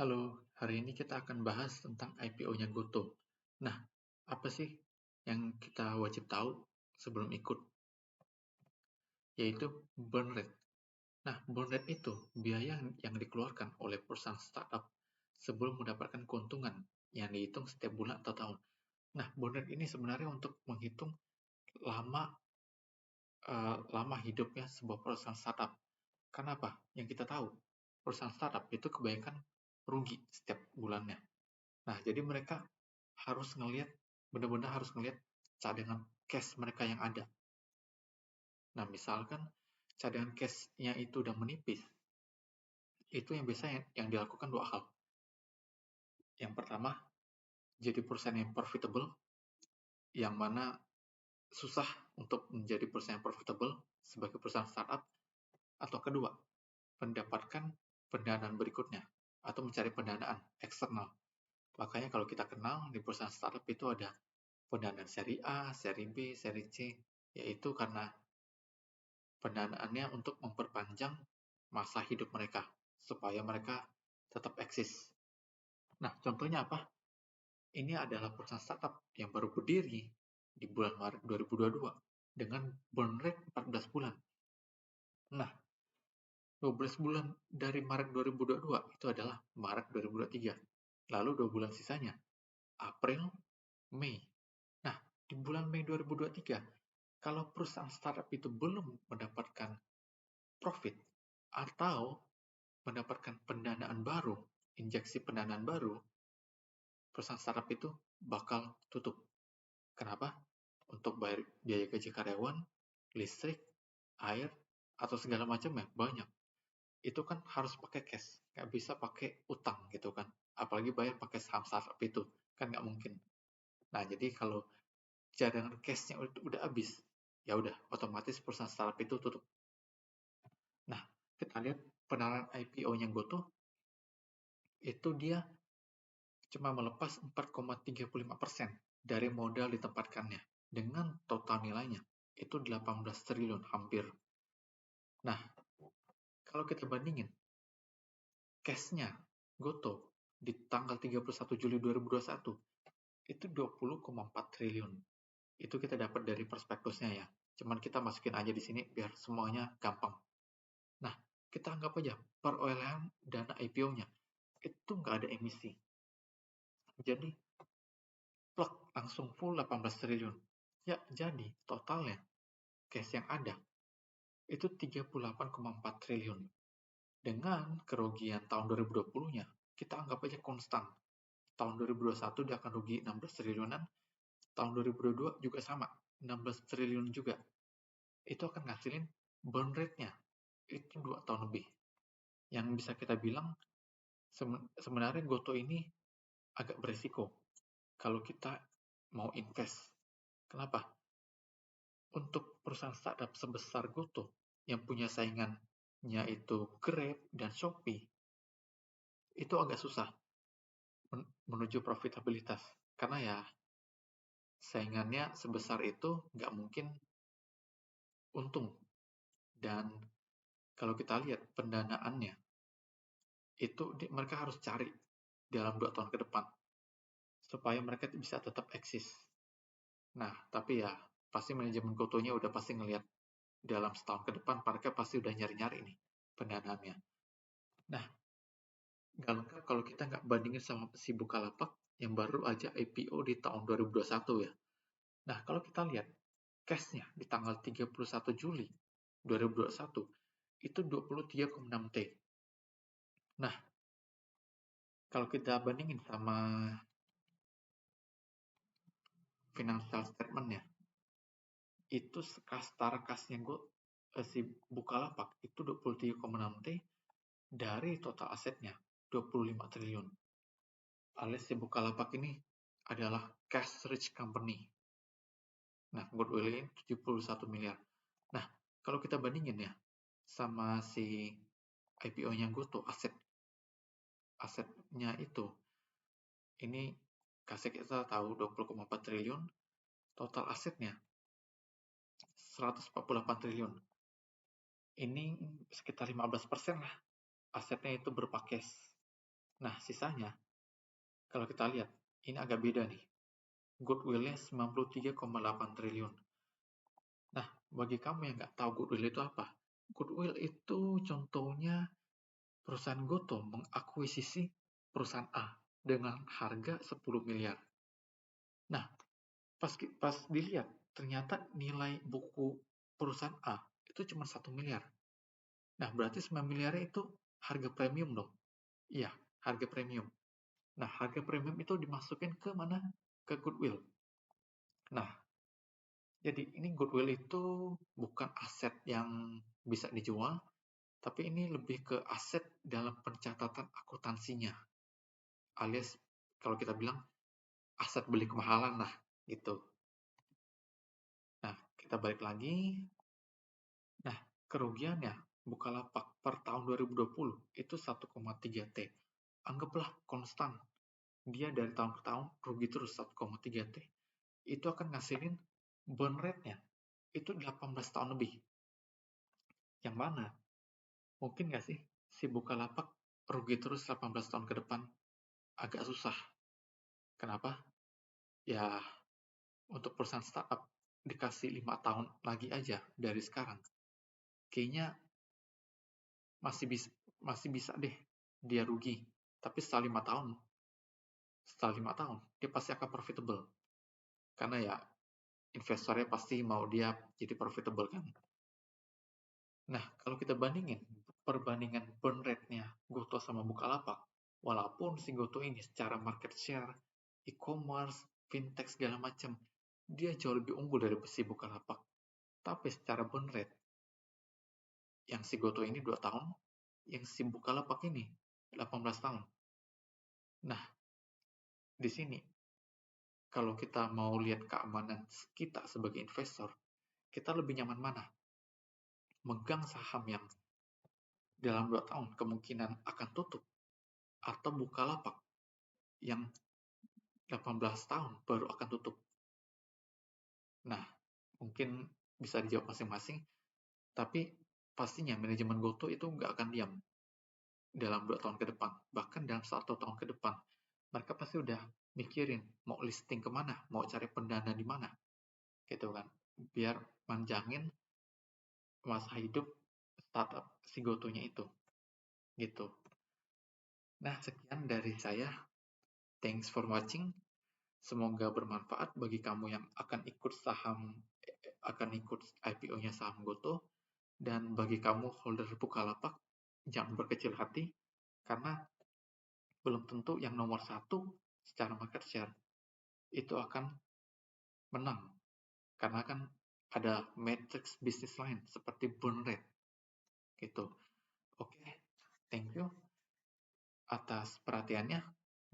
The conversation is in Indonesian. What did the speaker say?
Halo, hari ini kita akan bahas tentang IPO-nya Goto. Nah, apa sih yang kita wajib tahu sebelum ikut? Yaitu burn rate. Nah, burn rate itu biaya yang dikeluarkan oleh perusahaan startup sebelum mendapatkan keuntungan yang dihitung setiap bulan atau tahun. Nah, burn rate ini sebenarnya untuk menghitung lama lama hidupnya sebuah perusahaan startup. Kenapa? Yang kita tahu, perusahaan startup itu kebanyakan rugi setiap bulannya. Nah, jadi mereka harus ngelihat, benar-benar harus ngelihat cadangan cash mereka yang ada. Nah, misalkan cadangan cash-nya itu udah menipis, itu yang biasanya yang dilakukan dua hal. Yang pertama, jadi perusahaan yang profitable, yang mana susah untuk menjadi perusahaan yang profitable sebagai perusahaan startup. Atau kedua, mendapatkan pendanaan berikutnya, atau mencari pendanaan eksternal. Makanya kalau kita kenal di perusahaan startup itu ada pendanaan seri A, seri B, seri C, yaitu karena pendanaannya untuk memperpanjang masa hidup mereka, supaya mereka tetap eksis. Nah, contohnya apa? Ini adalah perusahaan startup yang baru berdiri di bulan Maret 2022 dengan burn rate 14 bulan. Nah, 12 bulan dari Maret 2022 itu adalah Maret 2023. Lalu 2 bulan sisanya, April, Mei. Nah, di bulan Mei 2023, kalau perusahaan startup itu belum mendapatkan profit atau mendapatkan pendanaan baru, injeksi pendanaan baru, perusahaan startup itu bakal tutup. Kenapa? Untuk bayar biaya gaji karyawan, listrik, air, atau segala macam ya, banyak. Itu kan harus pakai cash, nggak bisa pakai utang gitu kan. Apalagi bayar pakai saham startup itu, kan nggak mungkin. Nah, jadi kalau cadangan cash-nya udah habis, ya udah otomatis perusahaan startup itu tutup. Nah, kita lihat penawaran IPO-nya Goto itu dia cuma melepas 4,35% dari modal ditempatkannya dengan total nilainya itu 18 triliun hampir. Nah, kalau kita bandingin cash-nya Goto di tanggal 31 Juli 2021 itu 20,4 triliun. Itu kita dapat dari prospektusnya ya. Cuman kita masukin aja di sini biar semuanya gampang. Nah, kita anggap aja perolehan dana IPO-nya itu nggak ada emisi. Jadi plug langsung full 18 triliun. Ya, jadi totalnya cash yang ada itu 38,4 triliun. Dengan kerugian tahun 2020-nya, kita anggap aja konstan. Tahun 2021 dia akan rugi 16 triliunan, tahun 2022 juga sama, 16 triliun juga. Itu akan ngasilin burn rate-nya itu 2 tahun lebih. Yang bisa kita bilang sebenarnya Goto ini agak berisiko kalau kita mau invest. Kenapa? Untuk perusahaan startup sebesar Goto yang punya saingannya itu Grab dan Shopee, itu agak susah menuju profitabilitas. Karena ya saingannya sebesar itu nggak mungkin untung. Dan kalau kita lihat pendanaannya, itu mereka harus cari dalam 2 tahun ke depan supaya mereka bisa tetap eksis. Nah, tapi ya pasti manajemen Gotonya udah pasti ngelihat dalam setahun ke depan mereka pasti udah nyari-nyari nih pendanaannya. Nah, nggak lengkap kalau kita nggak bandingin sama si Bukalapak yang baru aja IPO di tahun 2021 ya. Nah, kalau kita lihat cash-nya di tanggal 31 Juli 2021 itu 23,6 T. Nah, kalau kita bandingin sama financial statement-nya, itu setara kasnya si Bukalapak itu 23,6 T dari total asetnya 25 triliun. Alias si Bukalapak ini adalah cash rich company. Nah, goodwill-nya 71 miliar. Nah, kalau kita bandingin ya sama si IPO-nya Goto, asetnya itu ini kasih kita tahu 20,4 triliun, total asetnya 148 triliun. Ini sekitar 15% lah asetnya itu berupa cash. Nah, sisanya, kalau kita lihat, ini agak beda nih. Goodwill-nya 93,8 triliun. Nah, bagi kamu yang nggak tahu goodwill itu apa, goodwill itu contohnya perusahaan Goto mengakuisisi perusahaan A dengan harga 10 miliar. Nah, pas dilihat, ternyata nilai buku perusahaan A itu cuma 1 miliar. Nah, berarti 9 miliarnya itu harga premium dong. Iya, harga premium. Nah, harga premium itu dimasukin ke mana? Ke goodwill. Nah, jadi ini goodwill itu bukan aset yang bisa dijual, tapi ini lebih ke aset dalam pencatatan akuntansinya. Alias kalau kita bilang aset beli kemahalan lah, gitu. Nah, kita balik lagi. Nah, kerugiannya Bukalapak per tahun 2020 itu 1,3 T. Anggaplah konstan. Dia dari tahun ke tahun rugi terus 1,3 T. Itu akan ngasilin burn rate-nya itu 18 tahun lebih. Yang mana? Mungkin nggak sih si Bukalapak rugi terus 18 tahun ke depan? Agak susah. Kenapa? Ya, untuk perusahaan startup dikasih 5 tahun lagi aja dari sekarang. Kayaknya masih bisa deh dia rugi. Tapi setelah 5 tahun dia pasti akan profitable. Karena ya investornya pasti mau dia jadi profitable kan. Nah, kalau kita perbandingan burn rate-nya Goto sama Bukalapak, walaupun si Goto ini secara market share, e-commerce, fintech segala macam, dia jauh lebih unggul dari si Bukalapak. Tapi secara burn rate, yang si Goto ini 2 tahun, yang si Bukalapak ini 18 tahun. Nah, di sini kalau kita mau lihat keamanan kita sebagai investor, kita lebih nyaman mana? Megang saham yang dalam 2 tahun kemungkinan akan tutup, atau Bukalapak yang 18 tahun baru akan tutup. Nah, mungkin bisa dijawab masing-masing, tapi pastinya manajemen Goto itu nggak akan diam dalam 2 tahun ke depan. Bahkan dalam 1 tahun ke depan, mereka pasti udah mikirin mau listing kemana, mau cari pendana di mana, gitu kan. Biar manjangin masa hidup startup si Gotonya itu, gitu. Nah, sekian dari saya. Thanks for watching. Semoga bermanfaat bagi kamu yang akan ikut IPO-nya saham Goto, dan bagi kamu holder Bukalapak, jangan berkecil hati karena belum tentu yang nomor satu secara market share itu akan menang, karena kan ada matrix bisnis lain seperti burn rate gitu. Oke, thank you atas perhatiannya.